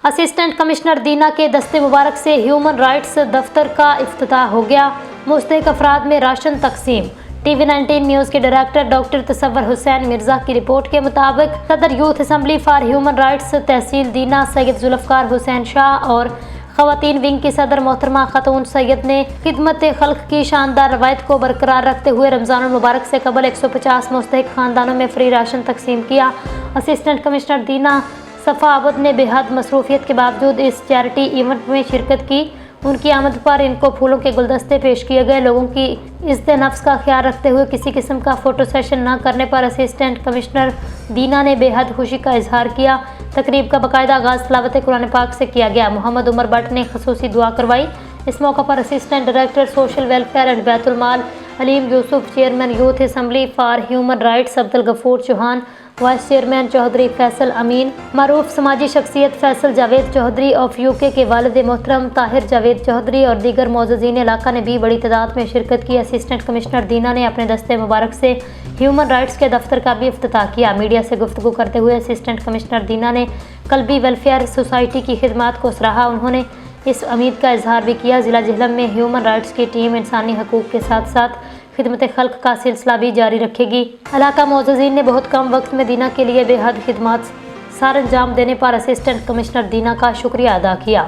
Assistant commissioner دینا کے دستے مبارک سے ہیومن رائٹس دفتر کا افتتاح ہو گیا۔ مستحق افراد میں راشن تقسیم۔ ٹی وی 19 نیوز کے ڈائریکٹر ڈاکٹر تصور حسین مرزا کی رپورٹ کے مطابق صدر youth assembly for human rights tehsil Dina Syed Zulfiqar Hussain Shah اور خواتین ونگ کی صدر محترمہ خاتون سید نے خدمت خلق کی شاندار روایت کو برقرار رکھتے ہوئے رمضان المبارک سے قبل 150 مستحق خاندانوں میں فری راشن تقسیم کیا۔ اسسٹنٹ کمشنر دینا صفا عبد نے بے حد مصروفیت کے باوجود اس چیریٹی ایونٹ میں شرکت کی۔ ان کی آمد پر ان کو پھولوں کے گلدستے پیش کیے گئے۔ لوگوں کی عزت نفس کا خیال رکھتے ہوئے کسی قسم کا فوٹو سیشن نہ کرنے پر اسسٹنٹ کمشنر دینا نے بے حد خوشی کا اظہار کیا۔ تقریب کا باقاعدہ آغاز تلاوت قرآن پاک سے کیا گیا۔ محمد عمر بٹ نے خصوصی دعا کروائی۔ اس موقع پر assistant director social welfare and Bait Ul Mal Aleem Yousuf, chairman youth assembly for human rights Abdul Ghafoor Chauhan, vice chairman Chaudhry Faisal Amin, معروف سماجی شخصیت فیصل جاوید چودھری آف UK کے والد محترم طاہر جاوید چودھری اور دیگر معززین علاقہ نے بھی بڑی تعداد میں شرکت کی۔ اسسٹنٹ کمشنر دینا نے اپنے دستے مبارک سے ہیومن رائٹس کے دفتر کا بھی افتتاح کیا۔ میڈیا سے گفتگو کرتے ہوئے اسسٹنٹ کمشنر دینا نے قلبی ویلفیئر سوسائٹی کی خدمات کو سراہا۔ انہوں نے اس امید کا اظہار بھی کیا ضلع جہلم میں ہیومن رائٹس کی ٹیم انسانی حقوق کے ساتھ ساتھ خدمت خلق کا سلسلہ بھی جاری رکھے گی۔ علاقہ معززین نے بہت کم وقت میں دینا کے لیے بے حد خدمات سر انجام دینے پر اسسٹنٹ کمشنر دینا کا شکریہ ادا کیا۔